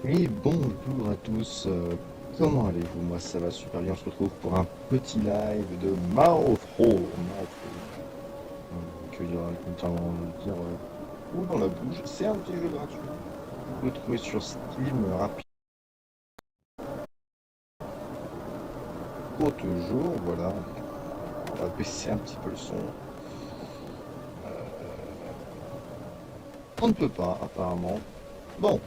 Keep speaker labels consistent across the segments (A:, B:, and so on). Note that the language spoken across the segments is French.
A: Oui, bonjour à tous. Comment allez-vous? Moi, ça va super bien. On se retrouve pour un petit live de Maofro. Que dire, notamment dire ou dans la bouche. C'est un petit jeu gratuit. Vous pouvez le trouver sur Steam rapide. Court jour, voilà. On va baisser un petit peu le son. On ne peut pas, apparemment. Bon,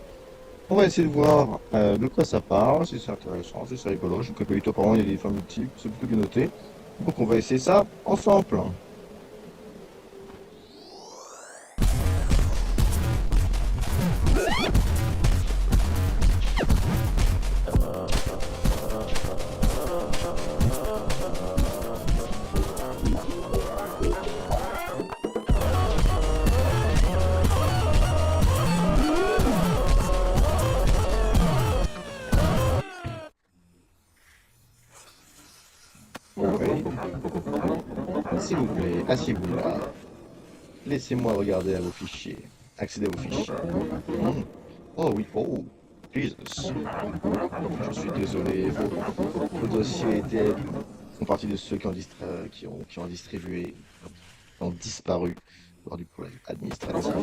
A: on va essayer de voir de quoi ça parle, si c'est intéressant, si c'est rigolo. Je ne connais pas du tout, apparemment, il y a des fins multiples, c'est plutôt bien noté. Donc, on va essayer ça ensemble. Oui. S'il vous plaît, asseyez-vous là. Laissez-moi regarder à vos fichiers. Accéder à vos fichiers. Hmm. Oh oui, oh, Jesus. Je suis désolé, vos dossiers font partie de ceux qui ont distribué, qui ont disparu lors du problème administratif.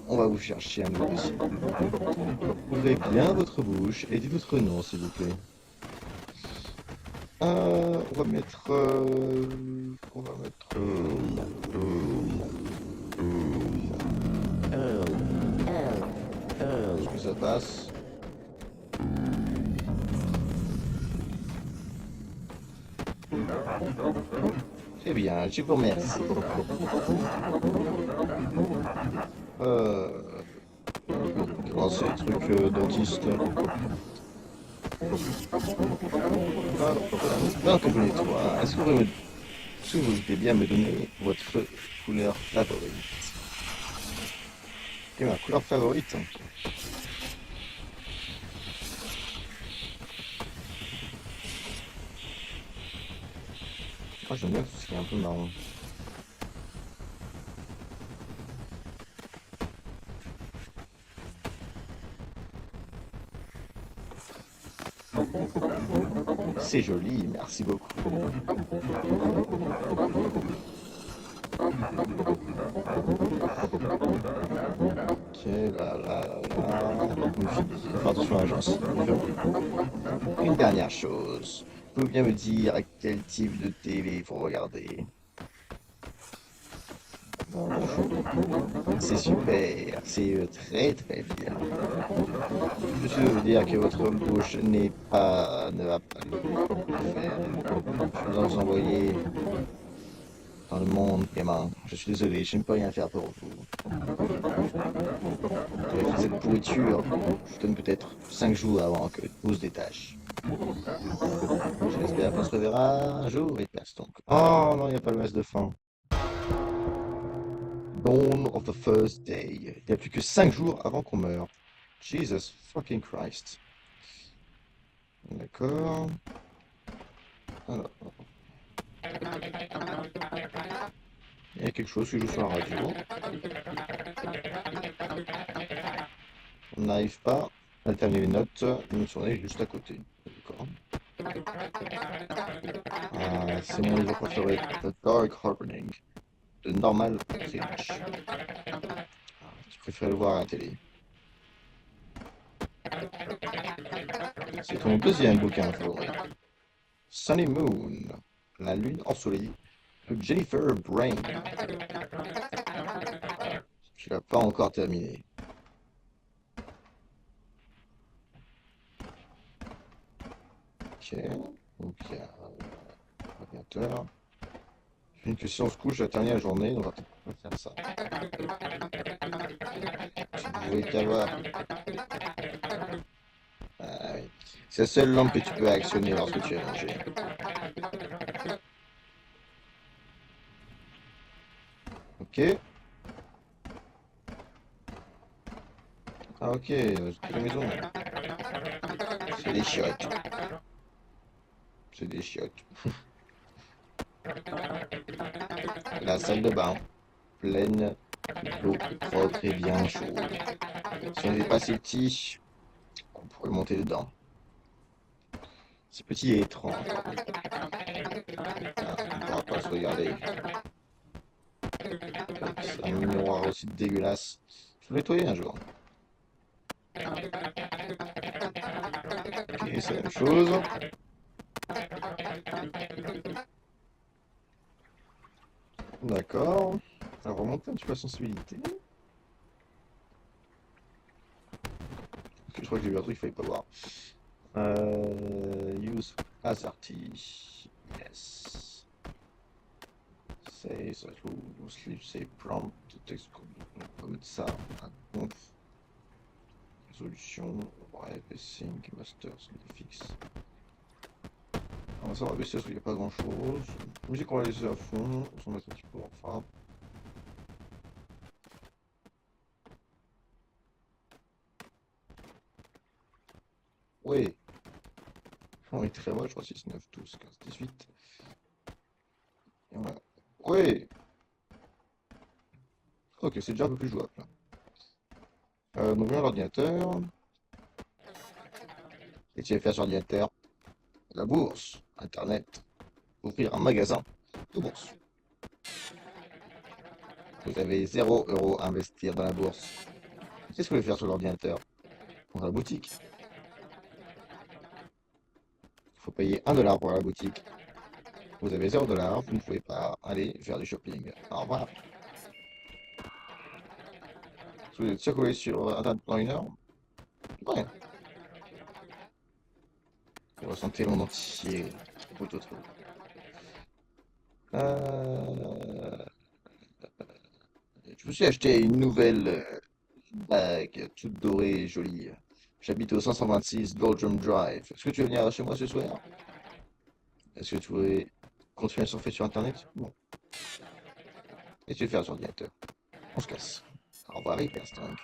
A: On va vous chercher un nouveau dossier. Ouvrez bien votre bouche et dites votre nom, s'il vous plaît. On va mettre... on va mettre... Est-ce que ça passe? Très bien, je vous remercie. Euh... Comment c'est, truc dentiste? Pendant que je nettoie, est-ce que vous voulez bien me donner votre couleur favorite? Et ma couleur favorite? Moi j'aime bien tout ce qui est un peu marron. C'est joli, merci beaucoup. Ok, là. Fais attention à la gencive. Une dernière chose. Pouvez-vous bien me dire à quel type de télé vous regardez? C'est super, c'est très très bien. Je suis vous dire que votre bouche ne va pas le faire. Je dois vous envoyer dans le monde gamin. Je suis désolé, je ne peux rien faire pour vous. Avec cette pourriture, je donne peut-être 5 jours avant que tout se détache. J'espère qu'on se reverra un jour et passe donc. Oh non, il n'y a pas le reste de fin. Dawn of the first day. Il n'y a plus que 5 jours avant qu'on meure. Jesus fucking Christ. D'accord. Alors, il y a quelque chose qui joue sur la radio. On n'arrive pas à terminer les notes. Une journée juste à côté. D'accord. Ah, c'est mon livre préféré. The Dark Harboring. De Normal Friedrich. Je préfère le voir à la télé. C'est ton deuxième bouquin favori. Sunny Moon. La lune ensoleillée. De Jennifer Brain. Tu l'as pas encore terminé. Ok. Donc il y a ordinateur. Une que si on se couche la dernière journée, on va peut-être pas faire ça. Tu pouvais qu'avoir. Ah oui. C'est la seule lampe que tu peux actionner lorsque tu es allongé. Ok. Ah ok, c'est la maison. C'est des chiottes. C'est des chiottes. La salle de bain, pleine d'eau propre et bien chaude. Si on n'était pas assez petit, on pourrait monter dedans. C'est petit et étrange. On ne pourra pas se regarder. C'est un miroir aussi dégueulasse. Je vais nettoyer un jour. Ok, c'est la même chose. D'accord. On va remonter un petit peu la sensibilité. Parce que je crois que j'ai vu un truc qu'il fallait pas voir. Use ASRT. Yes. Say ça sleep, say prompt, texte. On va mettre ça à conf. Résolution, ouais, sync, master, c'est fixe. On va savoir baisser parce qu'il n'y a pas grand chose. Musique, on va laisser à fond. On s'en met un petit peu enfin. Ouais. On est très moche, je crois 6, 9, 12, 15, 18. Et on va... Ouais. Ok, c'est déjà un peu plus jouable. Donc, bien l'ordinateur. Et tu vas faire sur ordinateur la bourse, internet, ouvrir un magasin de bourse. Vous avez 0 € à investir dans la bourse. Qu'est-ce que vous voulez faire sur l'ordinateur? Dans la boutique. Il faut payer 1 $ pour la boutique. Vous avez 0 $, vous ne pouvez pas aller faire du shopping. Au revoir. Vous êtes sûr que vous allez sur Internet pendant 1 heure? Ouais. Vous ressentez le monde entier. Tout autre. Euh, Je me suis acheté une nouvelle bague, toute dorée et jolie. J'habite au 526 Goldrum Drive. Est-ce que tu veux venir chez moi ce soir? Est-ce que tu voudrais continuer à surfer sur Internet? Bon. Et tu veux faire sur ordinateur? On se casse. Au revoir, Hyperstring.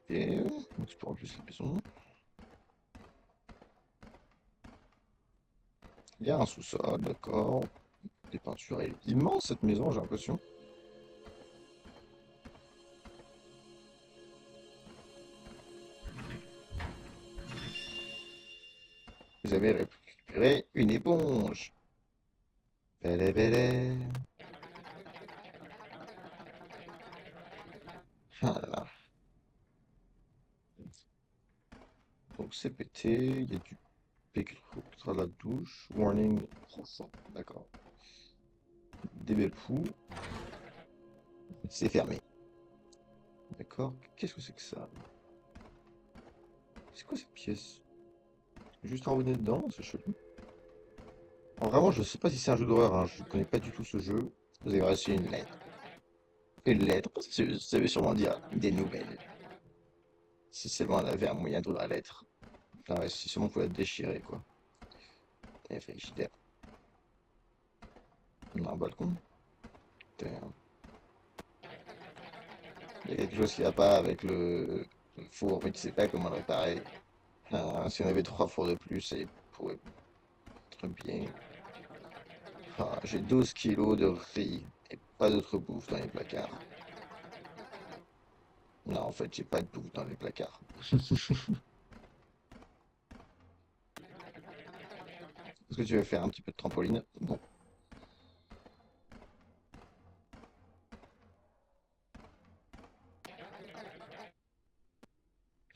A: Et on explore plus la maison. Il y a un sous-sol, d'accord. Des peintures. Elle est immense cette maison, j'ai l'impression. Vous avez récupéré une éponge. Belle, belle. Ah là là. Donc c'est pété, il y a du pécule à la douche. Warning profond. D'accord. Des belles poux. C'est fermé. D'accord. Qu'est-ce que c'est que ça? C'est quoi cette pièce? Juste envie dedans, c'est chelou. Alors, vraiment, je sais pas si c'est un jeu d'horreur, hein. Je connais pas du tout ce jeu. Vous avez reçu une lettre. Une lettre, ça veut sûrement dire des nouvelles. Si seulement elle avait un moyen d'ouvrir la lettre. Ah ouais, si seulement on pouvait la déchirer, quoi. Et frigidaire. On a un balcon. Putain. Il y a quelque chose qui va pas avec le four, mais tu sais pas comment le réparer. Ah, si on avait 3 fours de plus, ça pourrait être bien. Ah, j'ai 12 kilos de riz et pas d'autre bouffe dans les placards. Non, en fait, j'ai pas de bouffe dans les placards. Est-ce que tu veux faire un petit peu de trampoline? Bon.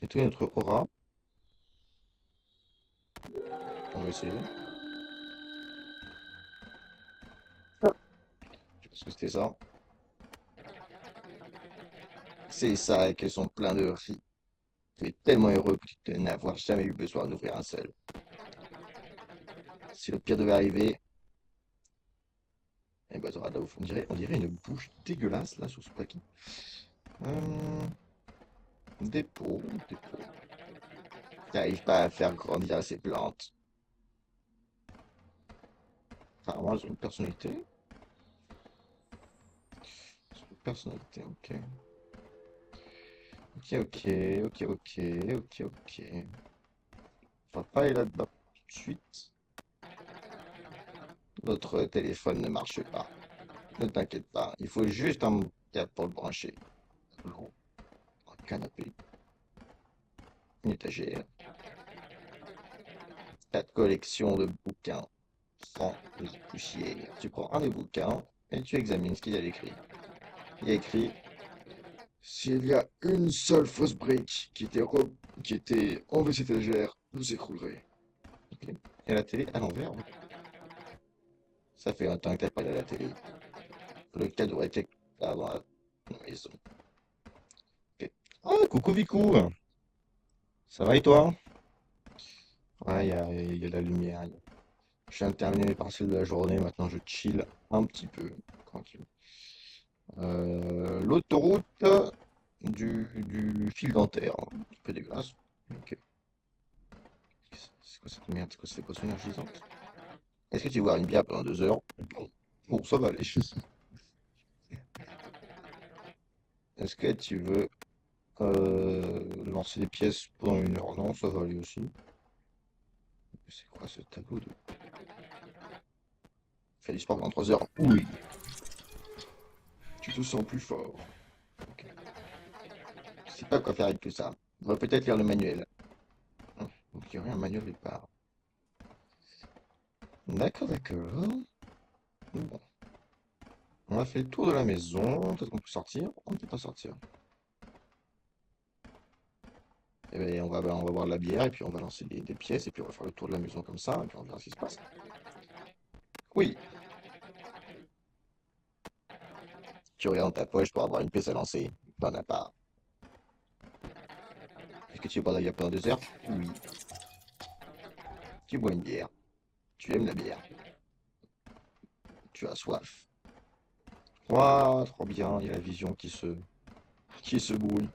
A: Nettoyer notre aura. On va essayer. Je pense que c'était ça. C'est ça, et qu'elles sont pleins de riz. Tu es tellement heureux que tu n'avoir jamais eu besoin d'ouvrir un seul. Si le pire devait arriver, eh ben, t'auras de la bouffe. On dirait une bouche dégueulasse là sur ce paquet. Hum, dépôt, dépôt. T'arrives pas à faire grandir ces plantes. Apparemment, elles ont une personnalité. Elles ont une personnalité, ok. Ok, ok, ok, ok, ok, ok. On va pas aller là-bas tout de suite. Notre téléphone ne marche pas. Ne t'inquiète pas, il faut juste un câble pour le brancher. canapé, une étagère, ta collection de bouquins. Prends les poussières. Tu prends un des bouquins et tu examines ce qu'il y a écrit. Il y a écrit s'il y a une seule fausse brique qui était enlevée cette étagère, vous écroulerez. Ok. Et la télé à l'envers. Ça fait longtemps que t'as pas regardé la télé. Le cadeau était là dans la maison. Ok. Ah, coucou Vicou! Ça va et toi? Ouais, il y a de la lumière. Je viens de terminer mes partiels de la journée, maintenant je chill un petit peu, tranquille. L'autoroute du fil dentaire, hein. Un petit peu dégueulasse. Ok. C'est quoi cette merde? C'est quoi ces potions énergisantes? Est-ce que tu vois une bière pendant 2 heures? Bon, ça va aller. Est-ce que tu veux lancer des pièces pendant 1 heure? Non, ça va aller aussi. C'est quoi ce tableau de... Fais du sport pendant 3 heures? Oui. Tu te sens plus fort. Ok. Je sais pas quoi faire avec tout ça. On va peut-être lire le manuel. Donc il y aurait un manuel de départ. D'accord, d'accord. Bon. On a fait le tour de la maison. Peut-être qu'on peut sortir. On ne peut pas sortir. Et bien, on va boire de la bière et puis on va lancer des pièces et puis on va faire le tour de la maison comme ça et puis on verra ce qui se passe. Oui, tu regardes dans ta poche pour avoir une pièce à lancer. T'en as pas. Est-ce que tu veux boire de la bière pendant 2 heures? Oui. Tu bois une bière. Tu aimes la bière. Tu as soif. Waouh, trop bien. Il y a la vision qui se brouille.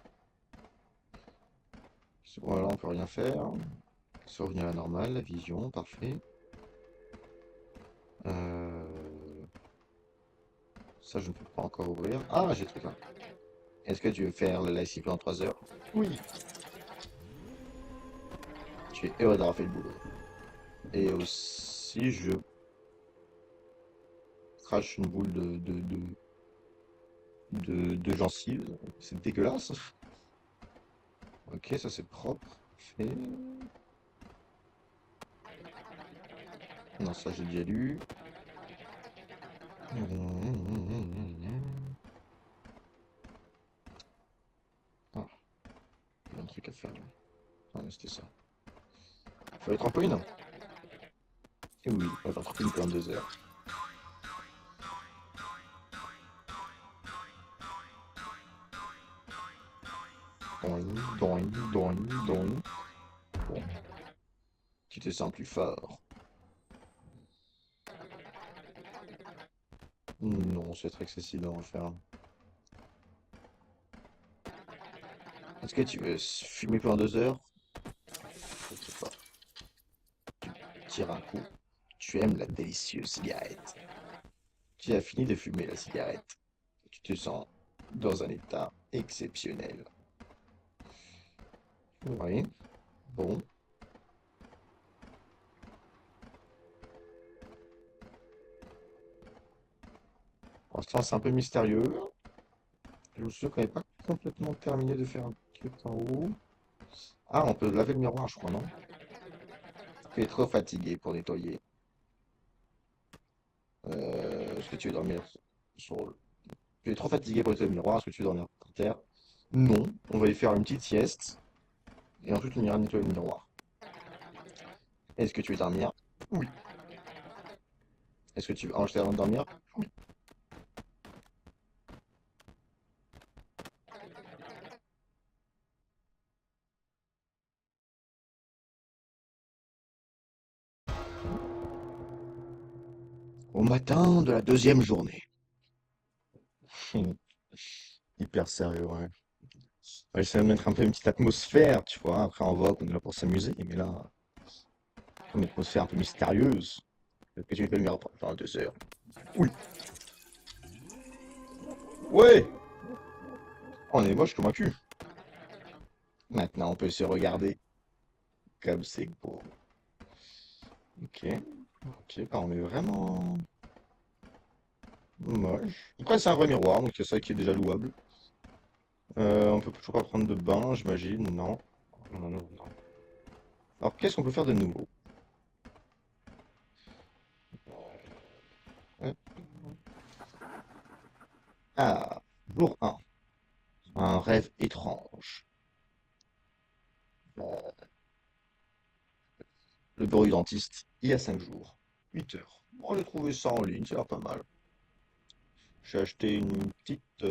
A: Voilà, on peut rien faire. C'est revenu à la normale, la vision, parfait. Euh, Ça, je ne peux pas encore ouvrir. Ah, j'ai le truc là. Est-ce que tu veux faire le lessive en 3 heures? Oui. Tu es heureux d'avoir fait le boulot. Et aussi, je crache une boule de gencive. C'est dégueulasse. Ok, ça c'est propre. Fait. Non, ça j'ai déjà lu. Ah, il y a un truc à faire là. Ah, mais c'était ça. Faut les trampolines. Et oui, on va trampoline pendant 2 heures. Doing, doing, doing, doing. Bon, tu te sens plus fort. Non, c'est très accessible à en faire. Est-ce que tu veux fumer pendant 2 heures? Je sais pas. Tire un coup. Tu aimes la délicieuse cigarette. Tu as fini de fumer la cigarette. Tu te sens dans un état exceptionnel. Oui, bon. Pour l'instant, c'est un peu mystérieux. Je me souviens qu'on n'avait pas complètement terminé de faire un truc en haut. Ah, on peut laver le miroir, je crois, non? Tu es trop fatigué pour nettoyer. Est-ce que tu veux dormir sur le... Tu es trop fatigué pour nettoyer le miroir. Est-ce que tu veux dormir par terre? Non. On va y faire une petite sieste. Et ensuite, on ira nettoyer le miroir. Est-ce que tu veux dormir? Oui. Est-ce que tu veux enregistrer avant de dormir? Au matin de la deuxième journée. Hyper sérieux, ouais. On va essayer de mettre un peu une petite atmosphère, tu vois. Après, on voit qu'on est là pour s'amuser, mais là, une atmosphère un peu mystérieuse. Est-ce que tu peux le miroir pendant 2 heures? Oui. Ouais! On est moche convaincu. Maintenant, on peut se regarder comme c'est beau. Ok. Ok, bah on est vraiment moche. Après, c'est un vrai miroir, donc c'est ça qui est déjà louable. On peut toujours pas prendre de bain, j'imagine. Non. Non, non, non, non. Alors, qu'est-ce qu'on peut faire de nouveau? Hop. Ah, jour 1. Un rêve étrange. Euh, Le bureau du dentiste, il y a 5 jours. 8 heures. Bon, j'ai trouvé ça en ligne, ça a l'air pas mal. J'ai acheté une petite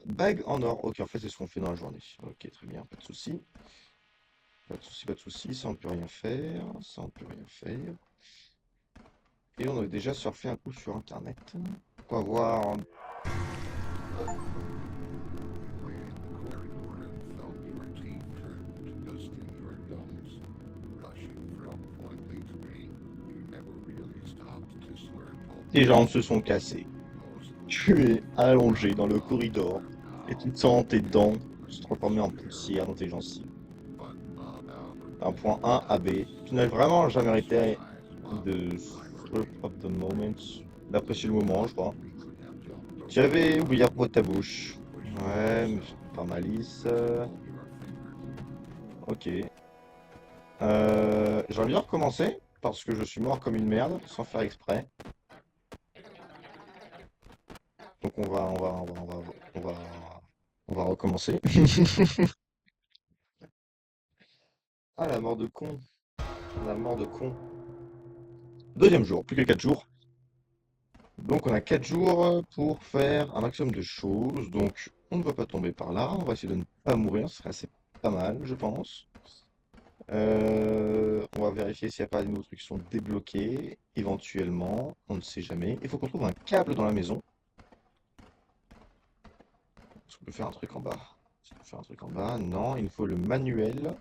A: bague en or. Ok, en fait, c'est ce qu'on fait dans la journée. Ok, très bien, pas de souci. Pas de souci, pas de souci. Ça, on peut rien faire. Ça, on peut rien faire. Et on avait déjà surfé un coup sur Internet. On va voir. Tes jambes se sont cassées. Tu es allongé dans le corridor. Et tu sens tes dents se transformer en poussière dans tes gencives. Un point A à B. Tu n'as vraiment jamais été de slurp of the moment, d'apprécier le moment, je crois. Tu avais oublié à propos de ta bouche. Ouais, mais c'est pas malice. Ok. J'aimerais bien recommencer, parce que je suis mort comme une merde, sans faire exprès. Donc on va recommencer. Ah, la mort de con. La mort de con. Deuxième jour, plus que 4 jours. Donc on a 4 jours pour faire un maximum de choses. Donc on ne va pas tomber par là. On va essayer de ne pas mourir. Ce serait assez pas mal, je pense. On va vérifier s'il n'y a pas de nouveaux trucs qui sont débloqués. Éventuellement, on ne sait jamais. Il faut qu'on trouve un câble dans la maison. Est-ce qu'on peut faire un truc en bas? Est-ce qu'on peut faire un truc en bas? Non, il nous faut le manuel.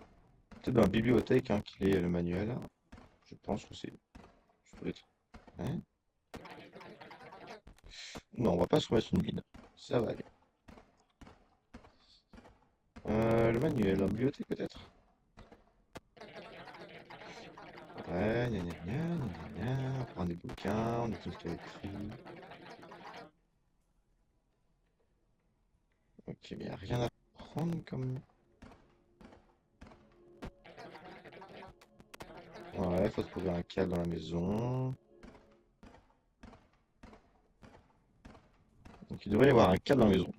A: Peut-être dans la bibliothèque hein, qu'il est le manuel. Je pense que c'est. Ça doit être. Hein. Non, on va pas se remettre une mine. Ça va aller. Le manuel, en bibliothèque peut-être? Ouais, gna gna gna, gna gna gna. On prend des bouquins, on a tout ce qu'il y a écrit. Ok, mais il n'y a rien à prendre comme. Ouais, faut trouver un câble dans la maison. Donc il devrait y avoir un câble dans la maison.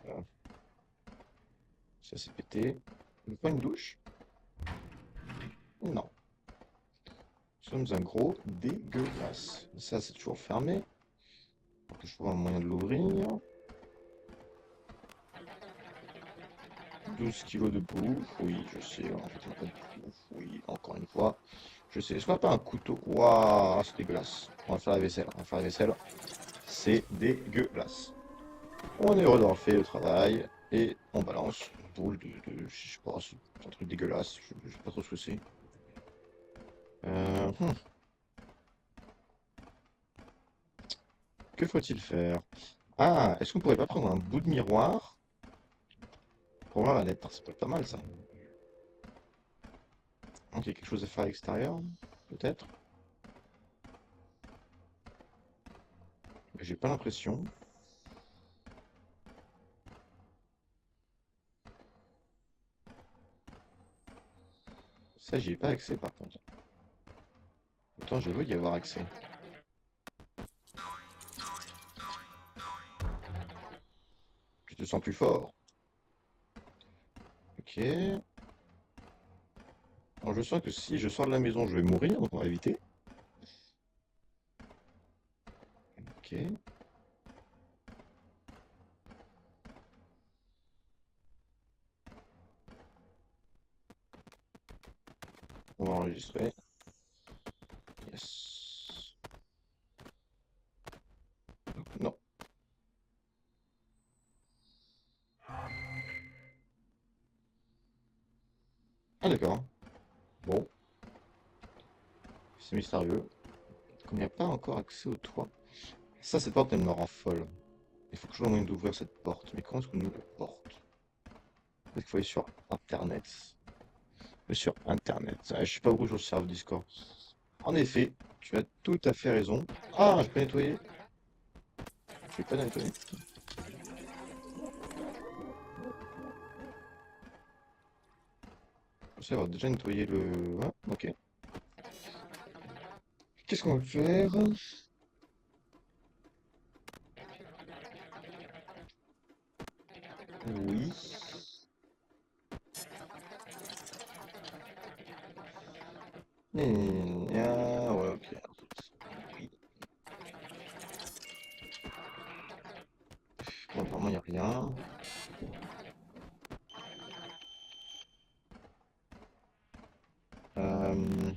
A: Voilà. Ça s'est pété. Il pas une douche? Non. Nous sommes un gros dégueulasse. Ça, c'est toujours fermé. Faut que je trouve un moyen de l'ouvrir. 12 kilos de bouffe. Oui, je sais. En fait, on n'a pas de bouffe. Oui, encore une fois. Je sais. Est-ce qu'on n'a pas un couteau? Waouh, c'est dégueulasse. On va faire la vaisselle. On va faire la vaisselle. C'est dégueulasse. On est heureux d'avoir fait le travail. Et on balance une boule je sais pas, c'est un truc dégueulasse. Je sais pas trop ce que c'est. Euh, hmm, Que faut-il faire? Ah, est-ce qu'on pourrait pas prendre un bout de miroir pour voir la lettre? Ça peut être pas mal ça. Donc il y a quelque chose à faire à l'extérieur, peut-être? Mais j'ai pas l'impression. Ça, j'y ai pas accès par contre. Pourtant, je veux y avoir accès. Tu te sens plus fort. Ok. Alors, je sens que si je sors de la maison, je vais mourir, donc on va éviter. Ok. On va enregistrer. Yes. Non. Ah d'accord. Bon, c'est mystérieux. Comme il n'y a pas encore accès au toit. Ça, cette porte, elle me rend folle. Il faut que je trouve un moyen d'ouvrir cette porte. Mais comment est-ce qu'on ouvre la porte? Peut-être qu'il faut aller sur Internet. Mais sur Internet. Ah, je sais pas où je serve Discord. En effet, Tu as tout à fait raison. Ah, je peux nettoyer. Je vais pas nettoyer. Ça va déjà nettoyer le... Ah, ok. Qu'est-ce qu'on va faire? Oui. Ah, ouais, ok. Oui. Bon, apparemment, il n'y a rien.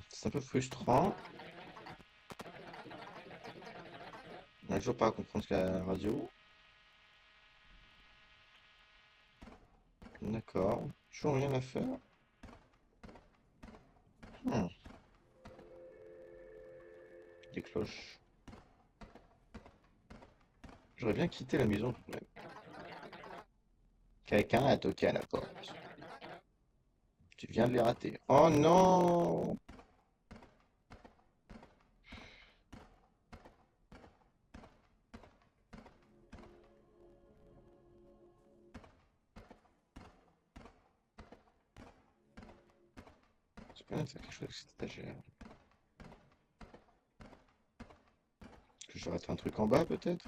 A: C'est un peu frustrant. On n'arrive toujours pas à comprendre ce qu'est la radio. D'accord. Toujours rien à faire. Hmm. Des cloches. J'aurais bien quitté la maison tout de même. Quelqu'un a toqué à la porte. Tu viens de les rater. Oh non! J'ai quand même faire quelque chose avec cette étagère. Que j'aurais fait un truc en bas peut-être?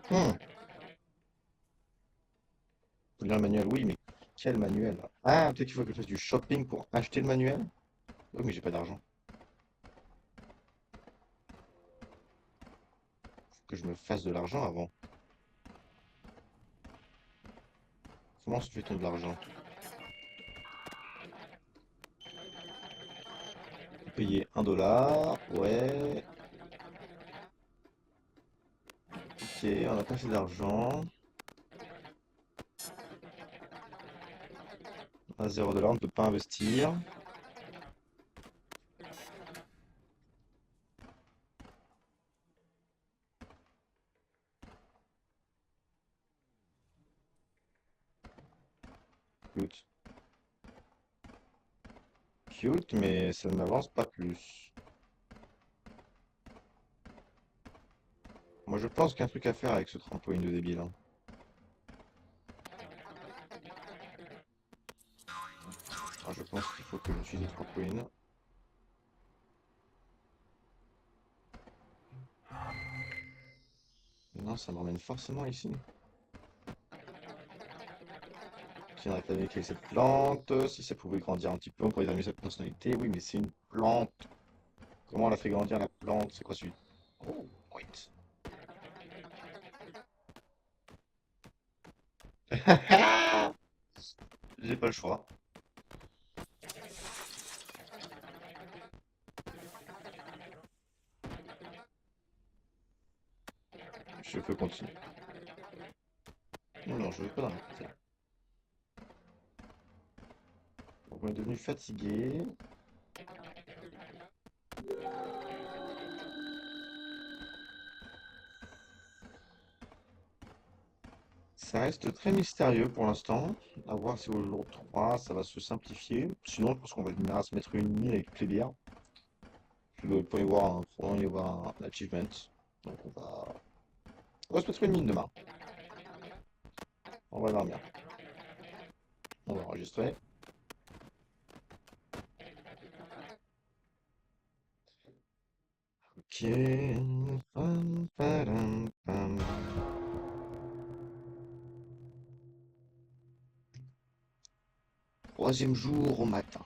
A: Hmm. Faut lire le manuel, oui, mais quel manuel? Ah, peut-être qu'il faut que je fasse du shopping pour acheter le manuel? Oui, mais j'ai pas d'argent. Faut que je me fasse de l'argent avant. Comment se fait-on de l'argent? Payer 1 $, ouais. Ok, on a pas assez d'argent. À 0 $, on ne peut pas investir. Cute. Cute, mais ça ne m'avance pas plus. Moi, je pense qu'il y a un truc à faire avec ce trampoline de débile, hein. Alors, je pense qu'il faut que j'utilise le trampoline. Non, ça m'emmène forcément ici. Qui n'aurait pas avec cette plante. Si ça pouvait grandir un petit peu, on pourrait évaluer sa personnalité. Oui, mais c'est une plante. Comment on la fait grandir la plante? C'est quoi celui? Oh, wait. J'ai pas le choix. Je peux continuer. Non, non, je veux pas dans la côté. On est devenu fatigué. Ça reste très mystérieux pour l'instant. À voir si au jour 3 ça va se simplifier. Sinon, je pense qu'on va venir à se mettre une nuit avec toutes les bières. Il doit pas y avoir probablement y avoir un achievement. Donc on va se mettre une mine demain. On va dormir. On va enregistrer. Ok. Pam, padam, pam. Troisième jour au matin.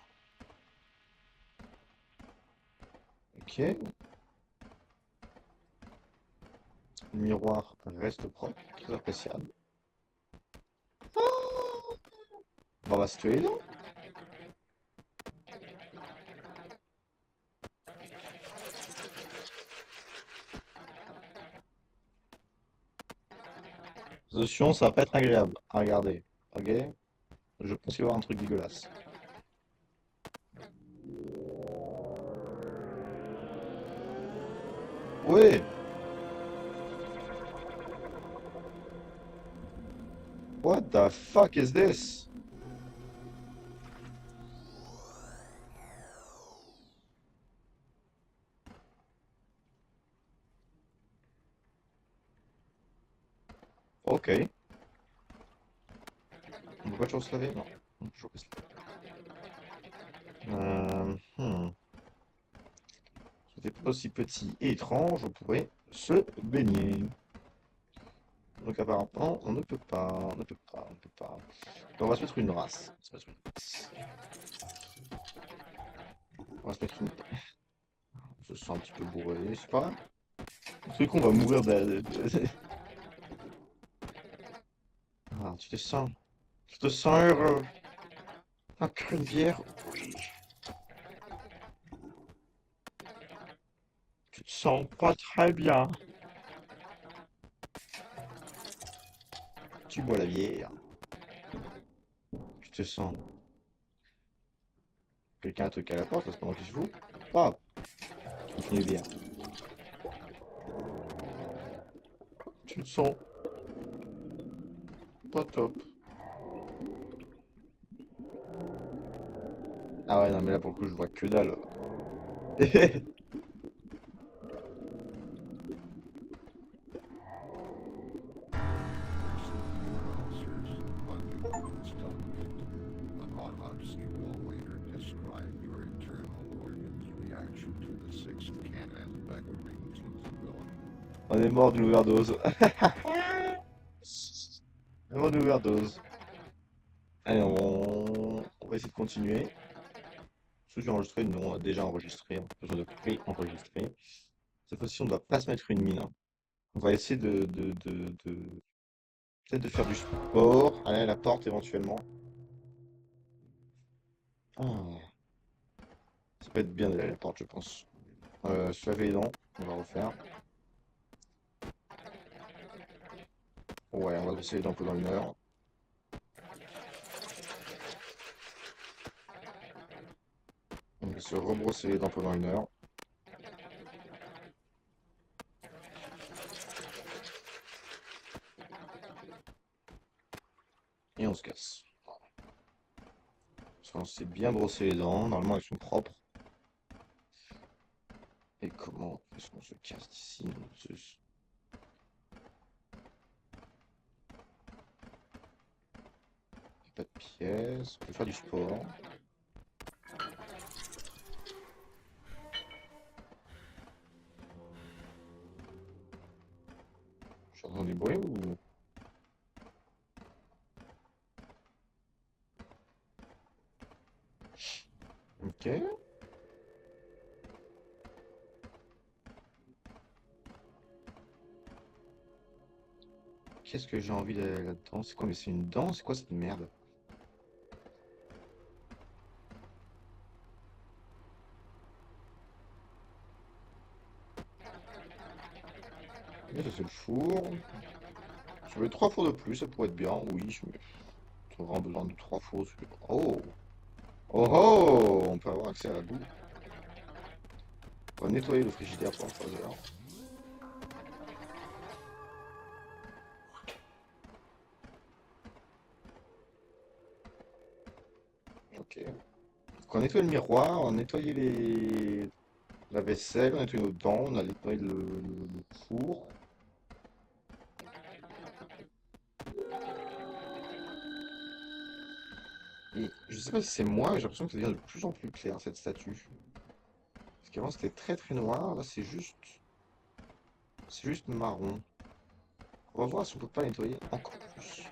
A: Ok. Le miroir reste propre, très appréciable. Bon, on va se tuer là. Attention, ça va pas être agréable à regarder. Ok? Je pense qu'il va y avoir un truc dégueulasse. Oui! What the fuck is this? Ok. On peut pas toujours se laver? Non. On peut toujours pas se laver. C'était pas aussi petit et étrange, on pourrait se baigner. Donc apparemment, on ne peut pas, on ne peut pas, on ne peut pas. Donc, on va se mettre une race. On va se mettre une race. On va se mettre une... On se sent un petit peu bourré, c'est pas grave. Le truc, on va mourir Ah, tu te sens heureux. Un crème-bière, oui. Tu te sens pas très bien. Tu bois la bière. Tu te sens. Quelqu'un a un truc à la porte, à ce moment qu'il se fout. Ah, il finit bien. Tu te sens pas top. Ah ouais, non, mais là, pour le coup, je vois que dalle. On est mort d'une overdose. On est mort d'une overdose. Allez, on va essayer de continuer. Sous enregistré, non, on a déjà enregistré. On a besoin de pré-enregistrer. Cette fois-ci, on ne doit pas se mettre une mine, hein. On va essayer peut-être de faire du sport, aller à la porte éventuellement. Ah, ça peut être bien d'aller à la porte, je pense. Se laver les dents, on va refaire. Ouais, on va brosser les dents pendant 1 heure. On va se rebrosser les dents pendant 1 heure. Et on se casse. Parce qu'on s'est bien brossé les dents, normalement elles sont propres. Et comment est-ce qu'on se casse d'ici? Pas de pièces, on peut faire du sport. J'entends du bruit ou... Ok. Qu'est-ce que j'ai envie d'aller là-dedans? C'est quoi? Mais c'est une dent? C'est quoi cette merde? Là, ça c'est le four. Je veux 3 fours de plus, ça pourrait être bien. Oui, j'ai vraiment besoin de 3 fours. Oh! Oh oh! On peut avoir accès à la boue. On va nettoyer le frigidaire pendant 3 heures. Ok. Donc on a nettoyé le miroir, on a nettoyé la vaisselle, on a nettoyé nos dents, on a nettoyé le four. Et je sais pas si c'est moi, mais j'ai l'impression que ça devient de plus en plus clair cette statue. Parce qu'avant c'était très très noir, là c'est juste marron. On va voir si on peut pas nettoyer encore plus.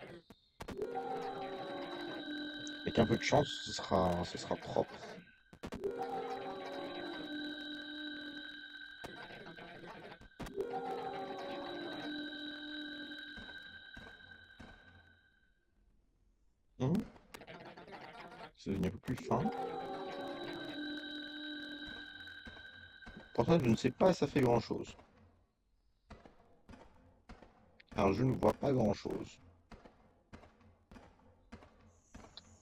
A: Avec un peu de chance, ce sera propre. Mhm. C'est devenu un peu plus fin. Pourtant, je ne sais pas si ça fait grand chose. Alors, je ne vois pas grand chose.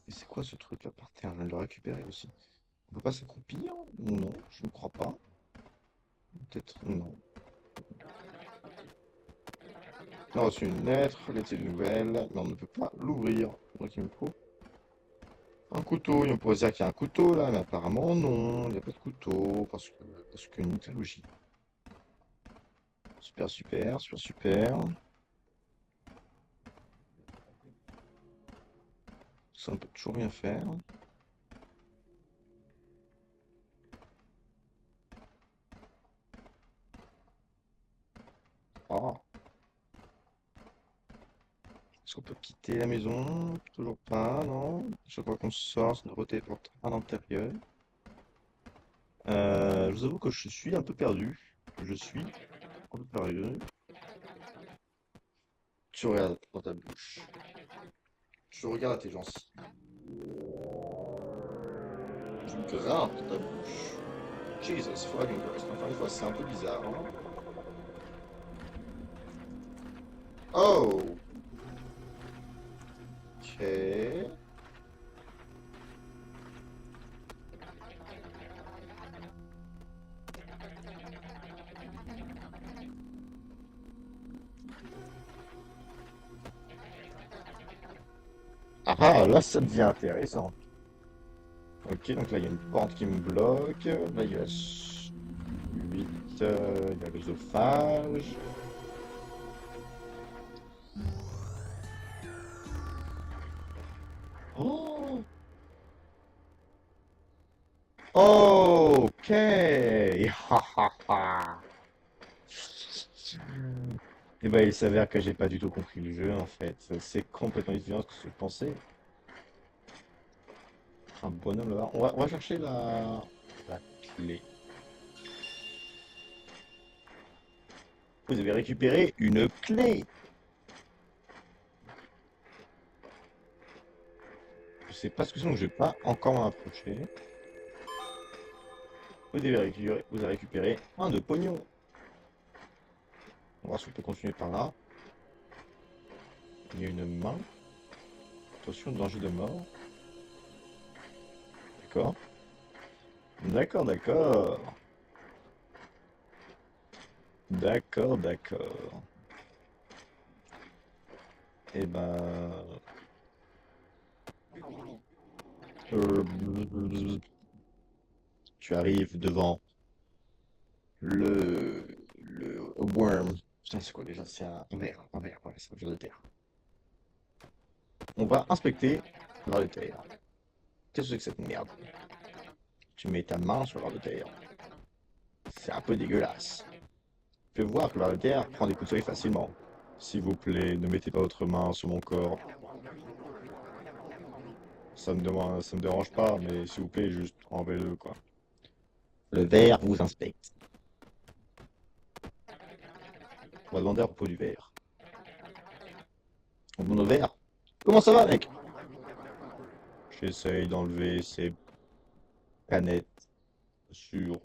A: Et c'est quoi ce truc là par terre? Je viens de le récupérer aussi. On peut pas s'accroupir? Non, je ne crois pas. Peut-être non. On a reçu une lettre, lettre de nouvelles, mais on ne peut pas l'ouvrir. Donc il me faut un couteau. Et on pourrait dire qu'il y a un couteau là, mais apparemment non, il n'y a pas de couteau, parce que mythologie. Super, super, super, super. Ça, on peut toujours rien faire. Ah, est-ce qu'on peut quitter la maison? Toujours pas, non. Chaque fois qu'on sort, ça nous retéléporte à l'intérieur. Je vous avoue que je suis un peu perdu. Je suis un peu perdu. Tu regardes dans ta bouche. Tu regardes tes gencives. Tu grimpes dans ta bouche. Jesus fucking Christ. Encore une fois, c'est un peu bizarre, hein. Oh! Ok. Ah, ah, là, ça devient intéressant. Ok, donc là, il y a une porte qui me bloque. Là, il y a 8. Il y a l'œsophage. Oh! Ok! Ha ha ha! Et ben, il s'avère que j'ai pas du tout compris le jeu, en fait. C'est complètement différent de ce que je pensais. Un bonhomme là-bas. On va chercher la clé. Vous avez récupéré une clé! Je sais pas ce que c'est, donc je vais pas encore m'en approcher. Vous avez récupéré un de pognon. On va voir si on peut continuer par là. Il y a une main. Attention, danger de mort. D'accord. D'accord, d'accord. D'accord, d'accord. Et ben... tu arrives devant le worm. Putain, c'est quoi déjà? C'est un verre, ouais, c'est un verre de terre. On va inspecter le verre de terre. Qu'est-ce que c'est que cette merde? Tu mets ta main sur le verre de terre. C'est un peu dégueulasse. Je peux voir que le verre de terre prend des coups de soleil facilement. S'il vous plaît, ne mettez pas votre main sur mon corps. Ça me dérange pas, mais s'il vous plaît, juste enlevez-le, quoi. Le verre vous inspecte. On va demander à propos du verre. On demande au verre. Comment ça va, mec? J'essaye d'enlever ces canettes sur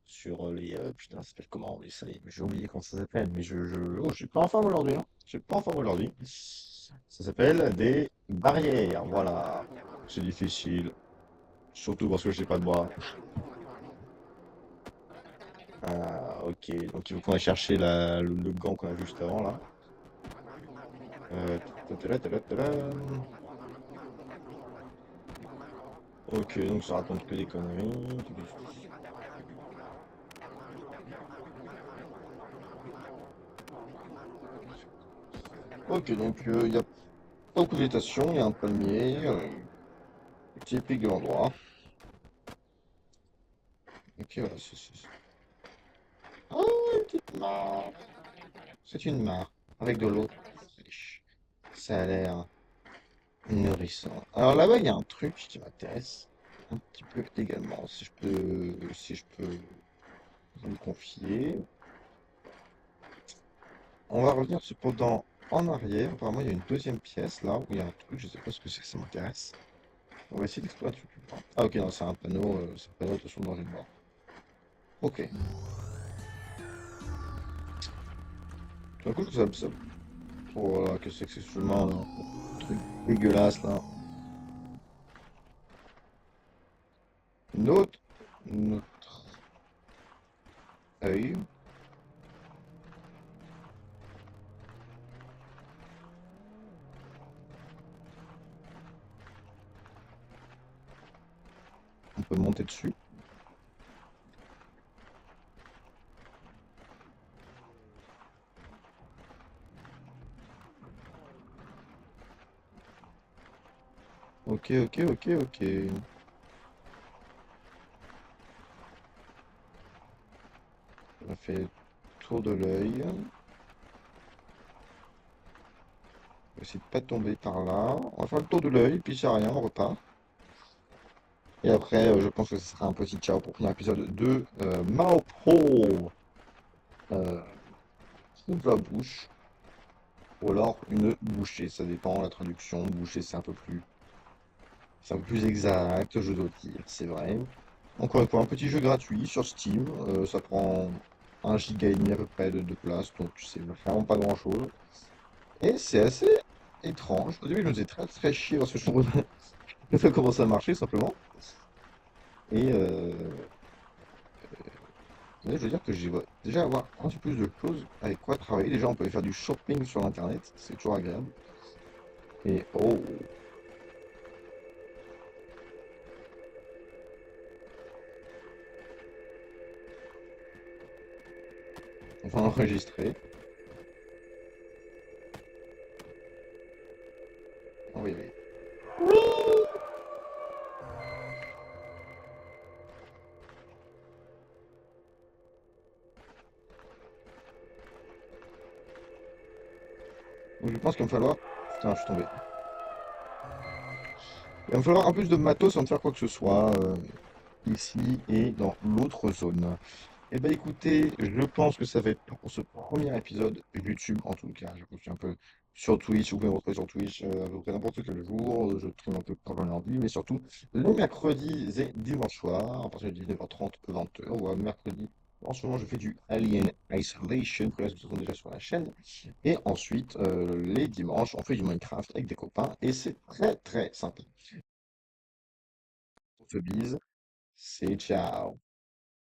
A: sur les putain, ça s'appelle comment? Mais ça y est, j'ai oublié comment ça s'appelle. Mais oh, je suis pas en forme aujourd'hui, hein. Je suis pas en forme aujourd'hui. Ça s'appelle des barrières. Voilà. C'est difficile. Surtout parce que j'ai pas de bras. Ah, ok. Donc il faut qu'on aille chercher le gant qu'on a vu juste avant là. Tadala, tadala, tadala. Ok, donc ça raconte que des conneries. Ok, donc il y a pas beaucoup de végétation, il y a un palmier, typique de l'endroit. Ok, voilà, oh, une petite mare. C'est une mare avec de l'eau fraîche. Ça a l'air nourrissant. Alors là-bas, il y a un truc qui m'intéresse un petit peu également, si je peux vous le confier. On va revenir cependant en arrière. Apparemment, il y a une deuxième pièce là où il y a un truc, je sais pas ce que c'est, ça m'intéresse. On va essayer d'explorer un truc plus grand. Ah ok, non, c'est un panneau, attention, danger de mort. Ok. Tout d'un coup, ça... Oh là, qu'est-ce que c'est que ce chemin là? Truc dégueulasse là. Notre, notre œil. peut monter dessus. Ok, ok, ok, ok. On a fait le tour de l'œil. On va essayer de pas tomber par là. On va faire le tour de l'œil, puis c'est rien, on repart. Et après, je pense que ce sera un petit ciao pour finir l'épisode de Maopo. Euh, Ouvre la bouche. Ou alors une bouchée, ça dépend, la traduction. Bouchée, c'est un peu plus exact, je dois dire, c'est vrai. Encore une fois, un petit jeu gratuit sur Steam. Ça prend 1 giga et demi à peu près de place, donc c'est vraiment pas grand-chose. Et c'est assez étrange. Au début, je me faisais très très chier parce que je comprenais pas comment ça marchait, simplement. Et là, je veux dire que j'ai déjà avoir un petit peu plus de choses avec quoi travailler. Déjà, on peut faire du shopping sur Internet, c'est toujours agréable. Et oh, on va enregistrer. On va y aller. Donc, je pense qu'il va me falloir. Putain, je suis tombé. Il va me falloir un peu plus de matos avant de faire quoi que ce soit ici et dans l'autre zone. Eh ben écoutez, je pense que ça va être tout pour ce premier épisode YouTube en tout cas. Je suis un peu sur Twitch, vous pouvez me retrouver sur Twitch à peu près n'importe quel jour. Je stream un peu quand j'en ai envie, mais surtout les mercredis et dimanches soirs, à partir de 19h30, 20h. Voilà, mercredi. En ce moment, je fais du Alien Isolation, que là, je déjà sur la chaîne. Et ensuite, les dimanches, on fait du Minecraft avec des copains et c'est très très sympa. On se bise, c'est ciao.